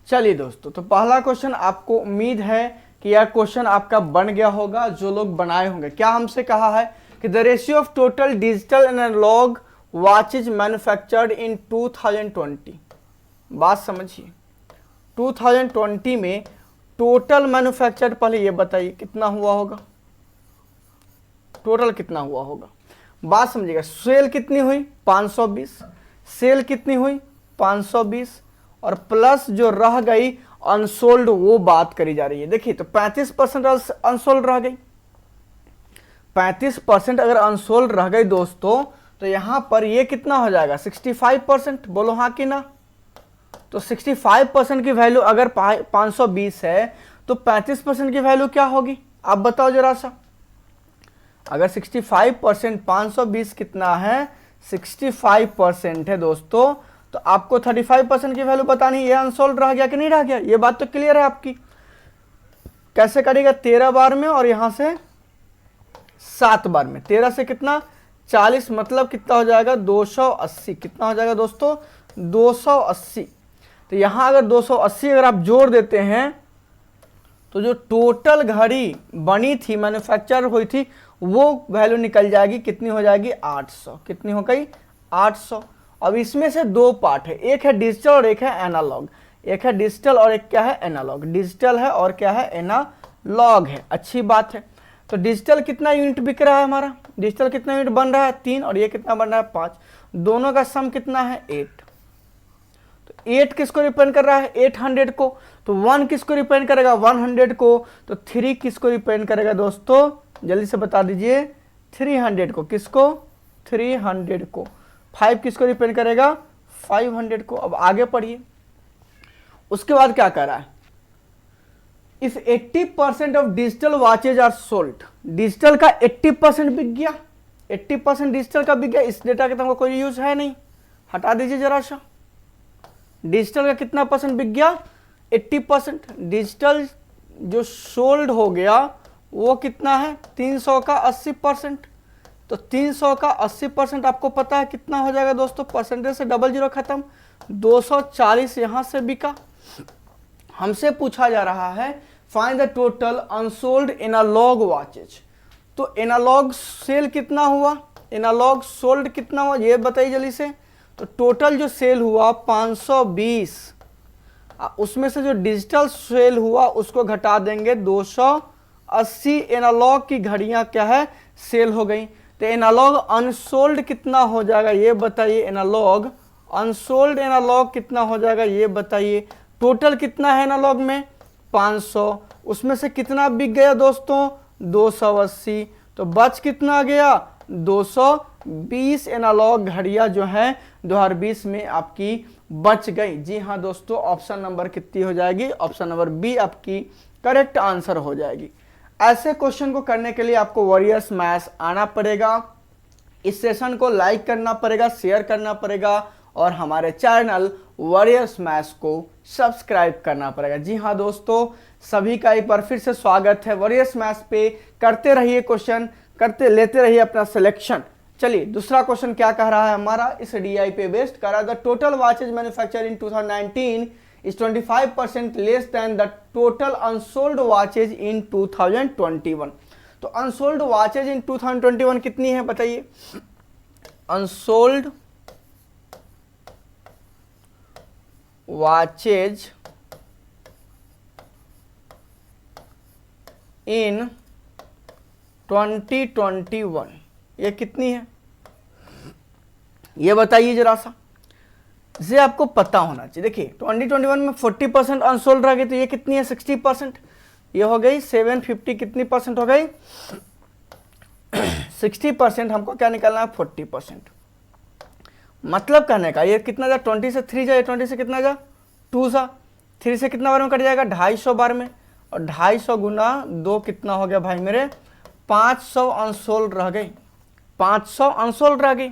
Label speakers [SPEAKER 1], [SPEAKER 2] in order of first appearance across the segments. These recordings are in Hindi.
[SPEAKER 1] चलिए दोस्तों, तो पहला क्वेश्चन आपको उम्मीद है कि यह क्वेश्चन आपका बन गया होगा, जो लोग बनाए होंगे। क्या हमसे कहा है कि the ratio of total digital and analog watches manufactured in 2020। बात समझिए, 2020 में टोटल मैन्युफैक्चर्ड, पहले ये बताइए कितना हुआ होगा, टोटल कितना हुआ होगा। बात समझिएगा, सेल कितनी हुई 520, सेल कितनी हुई 520, और प्लस जो रह गई अनसोल्ड, वो बात करी जा रही है। देखिए, तो 35% अनसोल्ड रह गई। 35% अगर अनसोल्ड रह गई दोस्तों, तो यहां पर ये कितना हो जाएगा 65%। बोलो हाँ कि ना। तो 65% की वैल्यू अगर 520 है, तो 35% की वैल्यू क्या होगी, आप बताओ जरा सा। अगर 65% 520 कितना है, 65% है दोस्तों, तो आपको 35% की वैल्यू बतानी है। ये अनसोल्ड रह गया कि नहीं रह गया, ये बात तो क्लियर है आपकी। कैसे करेगा, 13 बार में और यहां से 7 बार में। 13 से कितना 40, मतलब कितना हो जाएगा 280। कितना हो जाएगा दोस्तों 280। तो यहां अगर 280 अगर आप जोड़ देते हैं, तो जो टोटल घड़ी बनी थी, मैन्युफैक्चर हुई थी, वो वैल्यू निकल जाएगी। कितनी हो जाएगी 800। कितनी हो गई 800। अब इसमें से दो पार्ट है, एक है डिजिटल और एक है एनालॉग। एक है डिजिटल और एक क्या है एनालॉग। डिजिटल है और क्या है एनालॉग है। अच्छी बात है। तो डिजिटल कितना यूनिट बिक रहा है हमारा, डिजिटल कितना यूनिट बन रहा है 3, और ये कितना बन रहा है 5। दोनों का सम कितना है 8। तो 8 किसको रिप्रेजेंट कर रहा है 800 को। तो 1 किसको रिप्रेजेंट करेगा 100 को। तो 3 किसको रिप्रेजेंट करेगा दोस्तों, जल्दी से बता दीजिए 300 को। किसको 300 को। 5 किसको रिप्रेजेंट करेगा 500 को। अब आगे पढ़िए, उसके बाद क्या कर रहा है, if 80% of digital watches are sold. Digital का 80% बिक गया, 80% डिजिटल का बिक गया। इस डेटा का तो कोई यूज है नहीं, हटा दीजिए जरा सा। डिजिटल का कितना परसेंट बिक गया 80%। डिजिटल जो सोल्ड हो गया वो कितना है 300 का 80%। तो 300 का 80% आपको पता है कितना हो जाएगा दोस्तों, परसेंटेज से डबल जीरो खत्म। 240 यहां से बिका। हमसे पूछा जा रहा है find the total unsold analog watches. तो एनालॉग सेल कितना हुआ, एनालॉग सोल्ड कितना हुआ, ये बताइए जल्दी से। तो टोटल जो सेल हुआ 520, उसमें से जो डिजिटल सेल हुआ उसको घटा देंगे 280। एनालॉग की घड़ियां क्या है सेल हो गई। तो एनालॉग अनसोल्ड कितना हो जाएगा ये बताइए। एनालॉग अनसोल्ड एनालॉग कितना हो जाएगा ये बताइए। टोटल कितना है एनालॉग में 500, उसमें से कितना बिक गया दोस्तों 280। तो बच कितना गया 220 एनालॉग घड़ियां जो है 2020 में आपकी बच गई। जी हाँ दोस्तों, ऑप्शन नंबर कितनी हो जाएगी, ऑप्शन नंबर बी आपकी करेक्ट आंसर हो जाएगी। ऐसे क्वेश्चन को करने के लिए आपको वॉरियर्स मैथ्स आना पड़ेगा, इस सेशन को लाइक करना पड़ेगा, शेयर करना पड़ेगा, और हमारे चैनल वॉरियर्स मैथ्स को सब्सक्राइब करना पड़ेगा। जी हाँ दोस्तों, सभी का एक बार फिर से स्वागत है वॉरियर्स मैथ्स पे। करते रहिए क्वेश्चन, करते लेते रहिए अपना सिलेक्शन। चलिए दूसरा क्वेश्चन क्या कह रहा है हमारा, इस डीआई पे बेस्ड कर रहा है। The total watches manufacture in 2019 is 25% less than the total unsold watches in 2021। तो अनसोल्ड वॉचेज इन 2021 कितनी है बताइए। अनसोल्ड वॉचेज इन 2021 ये कितनी है ये बताइए जरा सा। ये आपको पता होना चाहिए। देखिए 2021 में 40% अनसोल्ड रह गई, तो ये कितनी है 60%। ये हो गई 750, कितनी परसेंट हो गई 60%। हमको क्या निकालना है 40%। मतलब कहने का ये कितना जा 20 से 3 जाए, 20 से कितना जा 2 जा, 3 से कितना बार में कट जाएगा 250 बार में, और 250 गुना 2 कितना हो गया भाई मेरे 500 अनसोल्ड रह गई। 500 अनसोल्ड रह गई।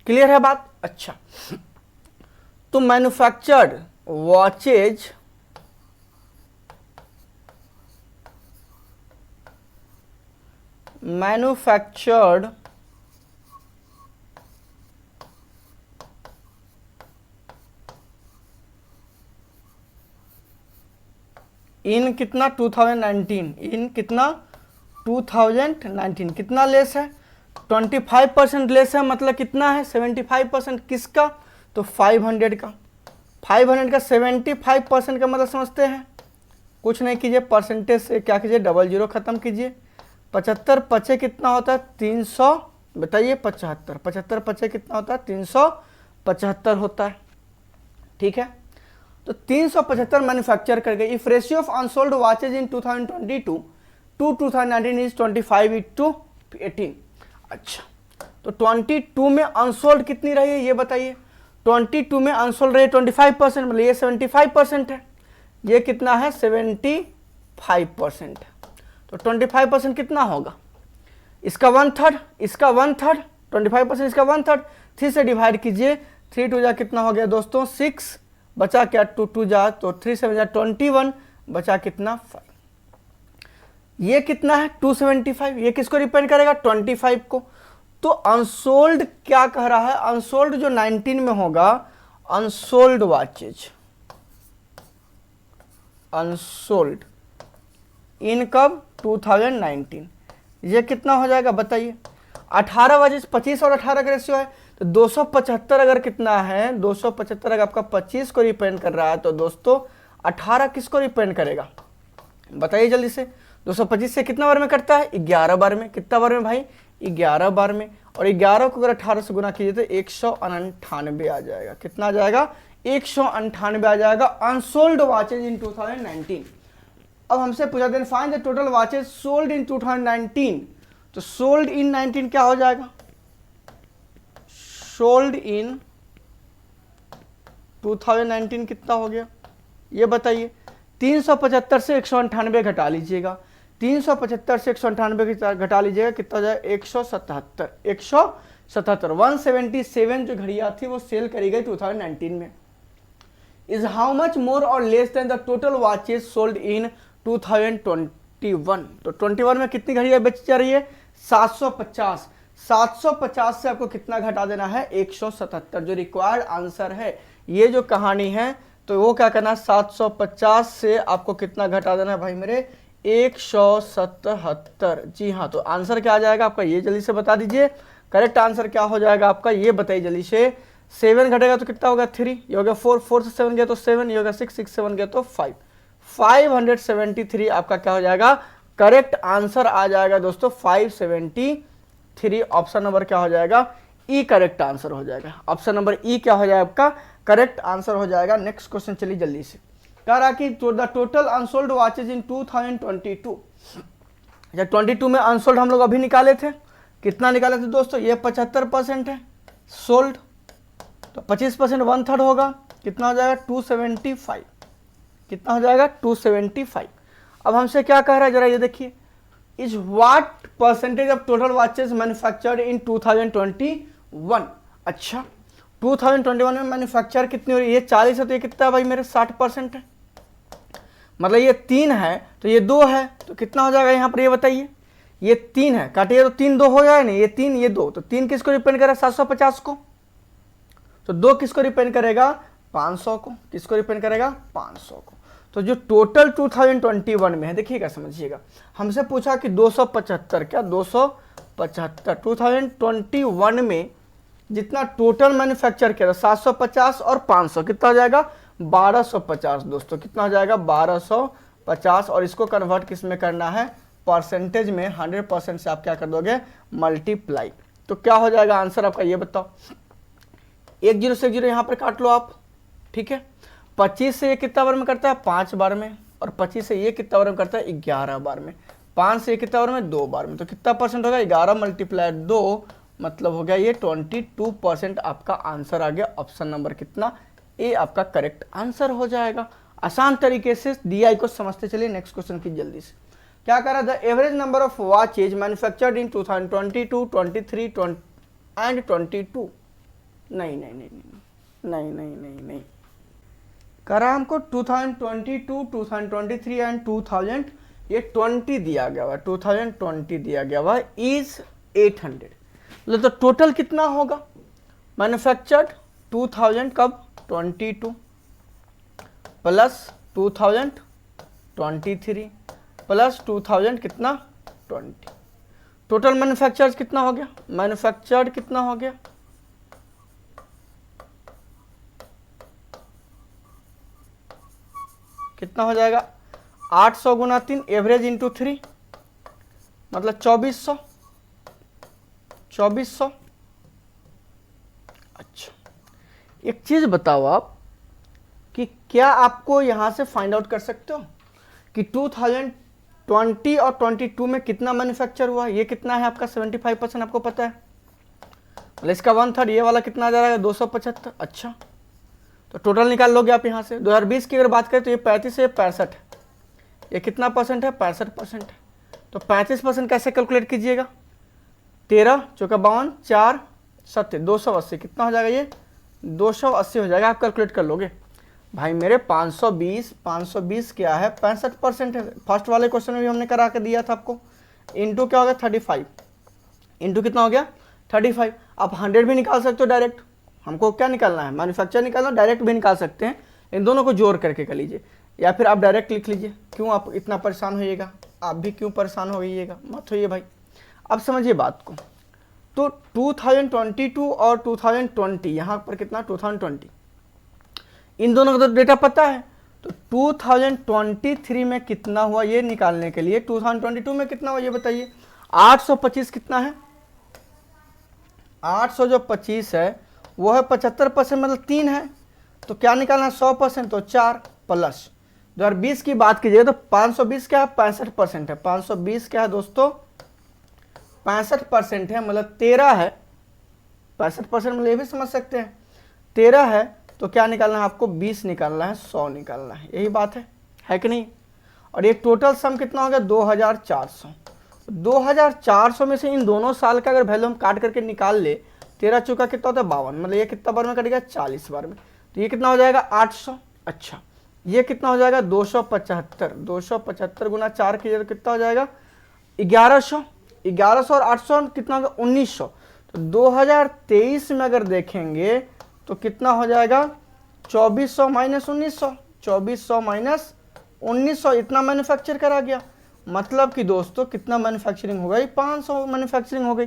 [SPEAKER 1] क्लियर है बात। अच्छा, तो मैन्युफैक्चर्ड वॉचेज इन कितना 2019, इन कितना 2019 कितना लेस है 25% लेस है, मतलब कितना है 75%। किसका? तो 500 का। 500 का 75% का मतलब समझते हैं, कुछ नहीं कीजिए, परसेंटेज से क्या कीजिए, डबल जीरो खत्म कीजिए। 75 पचे कितना होता है 300, बताइए 75, 75 पचे कितना होता है 375 होता है, ठीक है। तो 375 मैन्युफैक्चर कर गए। If ratio of unsold watches in 2022 to 2019 is 25:18। अच्छा, तो 22 में अनसोल्ड कितनी रही है ये बताइए। 22 में अनसोल्ड रही 25%, मतलब ये 75% है, ये कितना है 75% है। तो 25% कितना होगा, इसका 1/3, इसका 1/3, 25% इसका 1/3। 3 से डिवाइड कीजिए, 3 2 जा कितना हो गया दोस्तों 6, बचा क्या 2 2 जा तो 3 7 जा 21, बचा कितना 5। ये कितना है 275, ये किसको रिप्रेजेंट करेगा 25 को। तो अनसोल्ड क्या कह रहा है, अनसोल्ड जो 19 में होगा, अनसोल्ड वॉचेज, अनसोल्ड इन कब 2019, ये कितना हो जाएगा बताइए। 18 वॉचेज 25 और 18 का रेशियो है, तो 275 अगर कितना है 275 अगर आपका 25 को रिप्रेजेंट कर रहा है, तो दोस्तों 18 किसको रिप्रेजेंट करेगा बताइए जल्दी से। 225 से कितना बार में कटता है 11 बार में, कितना बार में भाई 11 बार में, और 11 को अगर 18 से गुना कीजिए तो 198 आ जाएगा। कितना आ जाएगा 198 आ जाएगा अनसोल्ड वॉचेज इन 2019। अब हमसे पूछा then find the total watches sold in 2019, तो सोल्ड इन 19 क्या हो जाएगा, सोल्ड इन 2019 कितना हो गया ये बताइए। 375 से 198 घटा लीजिएगा, 375 से 198 घटा लीजिएगा, कितना हो जाएगा 177, 177 जो घड़ियां थी वो सेल करी गई 2019 में। इज हाउ मच मोर और less than the total watches sold इन 2021, तो 21 में कितनी घड़ियां बेची जा रही है 750, 750 से आपको कितना घटा देना है 177, जो रिक्वायर्ड आंसर है। ये जो कहानी है तो वो क्या करना है 750 से आपको कितना घटा देना है भाई मेरे 177। जी हाँ, तो आंसर क्या आ जाएगा आपका ये जल्दी से बता दीजिए, करेक्ट आंसर क्या हो जाएगा आपका ये बताइए जल्दी से। 7 घटेगा तो कितना होगा 3, ये हो गया 4, 4 से 7 गया तो 7, ये होगा 6, 6 7 गया तो 5, 573 आपका क्या हो जाएगा करेक्ट आंसर आ जाएगा दोस्तों 573। ऑप्शन नंबर क्या हो जाएगा ई करेक्ट आंसर हो जाएगा, ऑप्शन नंबर ई क्या हो जाएगा आपका करेक्ट आंसर हो जाएगा। नेक्स्ट क्वेश्चन चलिए जल्दी से, कह रहा कि the total unsold watches in 2022, या 22 में अनसोल्ड हम लोग अभी निकाले थे, कितना निकाले थे दोस्तों, ये 75% है सोल्ड, तो 25% 1/3 होगा, कितना हो जाएगा 275, कितना हो जाएगा 275। अब हमसे क्या कह रहा है जरा ये देखिए, is what percentage of total watches manufactured इन 2021। अच्छा, 2021 में मैन्युफैक्चर कितनी हो रही है, ये 40 है तो ये कितना भाई मेरे 60% है, मतलब ये 3 है तो ये 2 है, तो कितना हो जाएगा यहाँ पर ये बताइए। ये 3 है, काटिए तो 3 2 हो जाएगा नहीं, ये 3 ये 2, तो 3 किसको रिप्रेजेंट करेगा 750 को, तो 2 किसको रिप्रेजेंट करेगा 500 को, किसको रिप्रेजेंट करेगा 500 को। तो जो टोटल 2021 में है देखिएगा समझिएगा, हमसे पूछा कि 275 क्या 275, 2021 में जितना टोटल मैन्युफैक्चर किया था 750 और 500 कितना हो जाएगा 1250 दोस्तों, कितना हो जाएगा 1250, और इसको कन्वर्ट किस में करना है परसेंटेज में, 100% से आप क्या कर दोगे मल्टीप्लाई, तो क्या हो जाएगा आंसर आपका ये बताओ। 1 0 से 1 0 यहाँ पर काट लो आप, ठीक है। 25 से ये कितना बार में करता है 5 बार में, और 25 से ये कितना बार में करता है 11 बार में, 5 से ये कितना बार में 2 बार में, तो कितना परसेंट होगा 11 × 2 मतलब हो गया ये 22% आपका आंसर आ गया। ऑप्शन नंबर कितना ए आपका करेक्ट आंसर हो जाएगा। आसान तरीके से DI को समझते चलिए। नेक्स्ट क्वेश्चन की जल्दी से, क्या कह रहा है the average number of watches manufactured in 2022, 23 and 22। नहीं नहीं नहीं नहीं नहीं नहीं नहीं, कह रहा हमको 2022, 2023 एंड 2000 ये 20 दिया गया हुआ, 2020 दिया गया हुआ इज 800, मतलब तो टोटल कितना होगा मैन्युफैक्चर्ड 2000 कब 22 प्लस 2000 23 प्लस 2000 कितना 20। टोटल मैन्युफैक्चर्ड कितना हो गया, मैन्युफैक्चर्ड कितना हो गया, कितना हो जाएगा 800 गुना 3 एवरेज इंटू 3 मतलब 2400। अच्छा एक चीज बताओ आप कि क्या आपको यहां से फाइंड आउट कर सकते हो कि 2020 और 22 में कितना मैन्युफैक्चर हुआ, ये कितना है आपका 75% आपको पता है, मतलब इसका 1/3 ये वाला कितना आ जाएगा 275। अच्छा तो टोटल निकाल लोगे आप यहाँ से। 2020 की अगर बात करें तो ये 35 है, 65 है, ये कितना परसेंट है 65% है। तो 35% कैसे कैलकुलेट कीजिएगा, 13 चौका 52 4 7 280 कितना हो जाएगा, ये 280 हो जाएगा। आप कैलकुलेट कर लोगे भाई मेरे 520 क्या है 65% है। फर्स्ट वाले क्वेश्चन में भी हमने करा के दिया था आपको। इंटू क्या हो गया 35, इंटू कितना हो गया 35। आप 100 भी निकाल सकते हो डायरेक्ट, हमको क्या निकालना है मैन्युफैक्चर निकालना, डायरेक्ट भी निकाल सकते हैं, इन दोनों को जोड़ करके कर लीजिए, या फिर आप डायरेक्ट लिख लीजिए। क्यों आप इतना परेशान होइएगा, आप भी क्यों परेशान होइएगा, मत होइए भाई। अब समझिए बात को, तो 2022 और 2020 यहाँ पर कितना 2020, इन दोनों का तो डेटा पता है। तो 2023 में कितना हुआ ये निकालने के लिए 2022 में कितना हुआ ये बताइए। 825 कितना है, 800 जो 25 है वो है 75% मतलब 3 है। तो क्या निकालना है 100% तो 4 प्लस 2020 की बात कीजिए तो 520 क्या है 65% है। 520 क्या है दोस्तों 65% है मतलब 13 है। 65% मतलब ये भी समझ सकते हैं 13 है। तो क्या निकालना है आपको 20 निकालना है 100 निकालना है, यही बात है कि नहीं। और ये टोटल सम कितना हो गया 2400। 2400 में से इन दोनों साल का अगर वैल्यू हम काट करके निकाल ले 13 चौका कितना होता है 52, मतलब ये कितना बार में कटेगा 40 बार में, तो ये कितना हो जाएगा 800। अच्छा ये कितना हो जाएगा 275, 275 गुना 4 कीजिए तो कितना हो जाएगा 1100। 1100 और 800 कितना होगा 1900। तो 2023 में अगर देखेंगे तो कितना हो जाएगा 2400 माइनस 1900, 2400 माइनस 1900 इतना मैन्युफैक्चर करा गया। मतलब कि दोस्तों कितना मैन्युफैक्चरिंग हो गई 500 मैन्युफैक्चरिंग हो गई,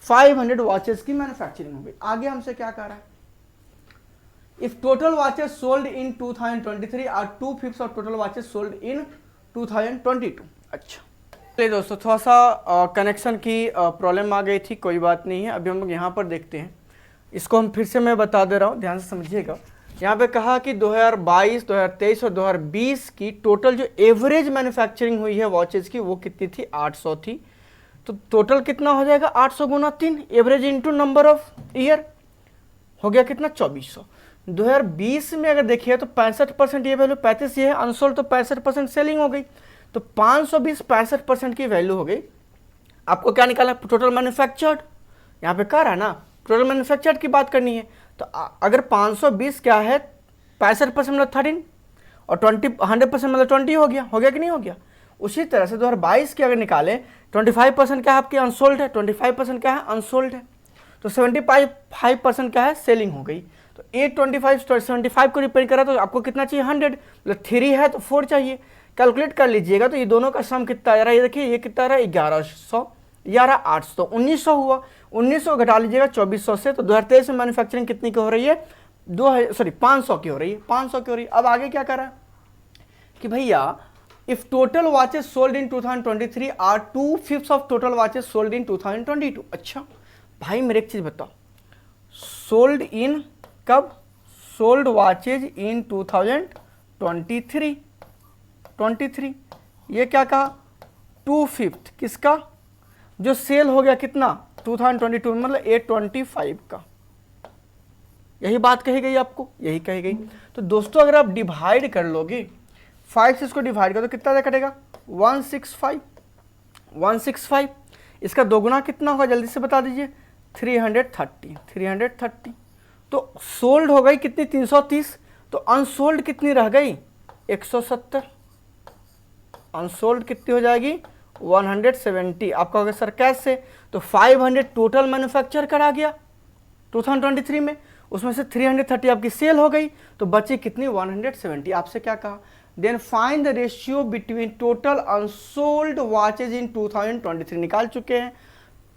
[SPEAKER 1] 500 वॉचेस की मैन्युफैक्चरिंग हो गई। आगे हमसे क्या कह रहा है, if total watches sold in 2023 are 2/5 of total watches sold in 2022। अच्छा चलिए दोस्तों थोड़ा सा कनेक्शन की प्रॉब्लम आ गई थी, कोई बात नहीं है। अभी हम लोग यहाँ पर देखते हैं, इसको हम फिर से मैं बता दे रहा हूँ, ध्यान से समझिएगा। यहाँ पे कहा कि 2022, 2023 और 2020 की टोटल जो एवरेज मैन्युफैक्चरिंग हुई है वॉचेज की वो कितनी थी 800 थी। तो टोटल कितना हो जाएगा 800 गुना 3 average into number of year हो गया कितना 2400। 2020 में अगर देखिए तो 65% ये वैल्यू 35 ये है अनसोल्ड, तो 65% सेलिंग हो गई। तो 520 65% की वैल्यू हो गई। आपको क्या निकालना है टोटल मैन्युफैक्चर्ड, यहाँ पे कह रहा है ना टोटल मैन्युफैक्चर्ड की बात करनी है। तो अगर 520 क्या है 65% मतलब 13 और 100% मतलब 20 हो गया कि नहीं हो गया। उसी तरह से 2022 की अगर निकालें 25% क्या है आपकी अनसोल्ड है, 25% क्या है अनसोल्ड है, तो 75% क्या है सेलिंग हो गई। तो 825 को रिपेयर करा तो आपको कितना चाहिए 100, मतलब 3 है तो 4 चाहिए। कैलकुलेट कर लीजिएगा तो ये दोनों का सम कितना आ रहा है, ये देखिए ये कितना आ रहा है 1100, 800, 1900 हुआ। 1900 घटा लीजिएगा 2400 से, तो 2023 में मैन्युफैक्चरिंग कितनी की हो रही है 500 की हो रही है, 500 की हो रही है। अब आगे क्या कर रहा है कि भैया if total watches sold in 2023 are 2/5 of total watches sold in 2022। अच्छा भाई मेरे एक चीज बताओ, सोल्ड इन कब, सोल्ड वॉचेज इन 2023 ये क्या कहा 2/5 किसका, जो सेल हो गया कितना 2022 में मतलब 825 का, यही बात कही गई आपको, यही कही गई। तो दोस्तों अगर आप डिवाइड कर लोगे 5 से इसको डिवाइड कर तो कितना कटेगा 165। इसका दोगुना कितना होगा जल्दी से बता दीजिए 330। तो सोल्ड हो गई कितनी 330, तो अनसोल्ड कितनी रह गई 170, अनसोल्ड कितनी हो जाएगी 170। आपका हो गया सर कैसे, तो 500 टोटल मैन्युफैक्चर करा गया 2023 में, उसमें से 330 आपकी सेल हो गई, तो बची कितनी 170। आपसे क्या कहा, then find the ratio between total unsold watches in 2023, निकाल चुके हैं,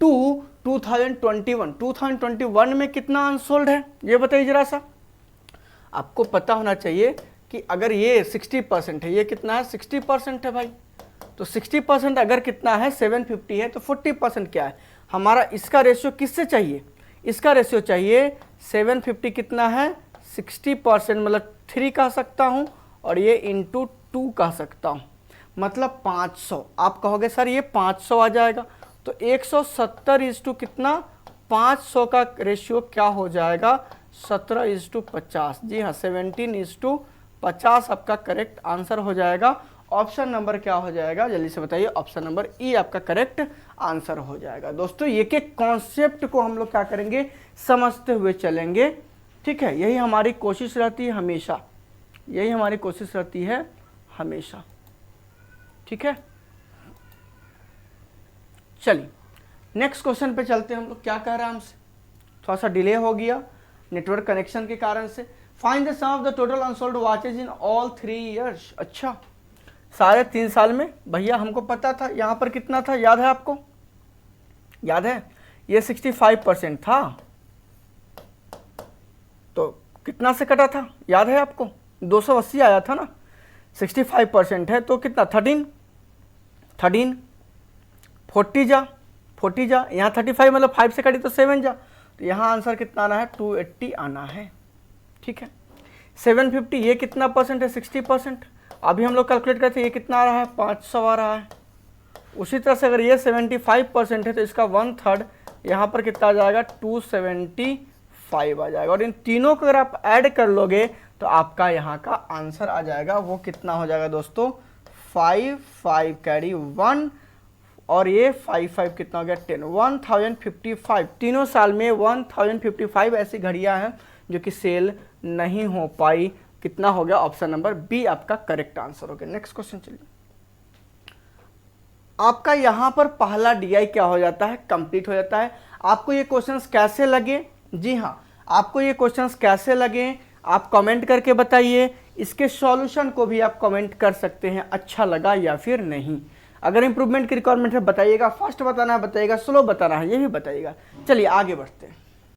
[SPEAKER 1] टू 2021 में कितना अनसोल्ड है ये बताइए जरा सा। आपको पता होना चाहिए कि अगर ये 60% है, ये कितना है 60% है भाई, तो 60% अगर कितना है 750 है, तो 40% क्या है हमारा, इसका रेशियो किससे चाहिए, इसका रेशियो चाहिए 750 कितना है 60%, मतलब 3 कह सकता हूँ, और ये इंटू 2 कह सकता हूँ, मतलब 500। आप कहोगे सर ये 500 आ जाएगा, तो 170 कितना 500 का रेशियो क्या हो जाएगा 17:50। जी हाँ 17:50 आपका करेक्ट आंसर हो जाएगा। ऑप्शन नंबर क्या हो जाएगा जल्दी से बताइए, ऑप्शन नंबर ई आपका करेक्ट आंसर हो जाएगा। दोस्तों एक एक कॉन्सेप्ट को हम लोग क्या करेंगे, समझते हुए चलेंगे, ठीक है, यही हमारी कोशिश रहती है हमेशा, यही हमारी कोशिश रहती है हमेशा, ठीक है। चलिए नेक्स्ट क्वेश्चन पे चलते हैं हम लोग। क्या कह रहा है हमसे, थोड़ा सा डिले हो गया नेटवर्क कनेक्शन के कारण से। Find the sum of the total unsold watches in all 3 years. अच्छा सारे 3 साल में, भैया हमको पता था यहाँ पर कितना था, याद है आपको, याद है ये 65% था, तो कितना से कटा था याद है आपको, 280 आया था ना, 65% है तो कितना 13 40 जा, यहाँ 35 मतलब 5 से कटी तो 7 जा, तो यहाँ आंसर कितना आना है 280 आना है, ठीक है। 750 ये कितना परसेंट है 60%, अभी हम लोग कैलकुलेट करते हैं ये कितना आ रहा है 500 आ रहा है। उसी तरह से अगर ये 75% है तो इसका 1/3 यहाँ पर कितना आ जाएगा 275 आ जाएगा, और इन तीनों को अगर आप ऐड कर लोगे तो आपका यहाँ का आंसर आ जाएगा, वो कितना हो जाएगा दोस्तों 5 कैरी 1, और ये 5 कितना हो गया 10, 1055। तीनों साल में 1055 ऐसी घड़ियाँ हैं जो कि सेल नहीं हो पाई, कितना हो गया ऑप्शन नंबर बी आपका करेक्ट आंसर हो गया। नेक्स्ट क्वेश्चन चलिए, आपका यहाँ पर पहला डीआई क्या हो जाता है, कंप्लीट हो जाता है। आपको ये क्वेश्चंस कैसे लगे, जी हाँ आपको ये क्वेश्चंस कैसे लगे आप कमेंट करके बताइए, इसके सॉल्यूशन को भी आप कमेंट कर सकते हैं, अच्छा लगा या फिर नहीं। अगर इंप्रूवमेंट की रिक्वायरमेंट है बताइएगा, फास्ट बताना है बताइएगा, स्लो बताना है ये भी बताइएगा। चलिए आगे बढ़ते हैं।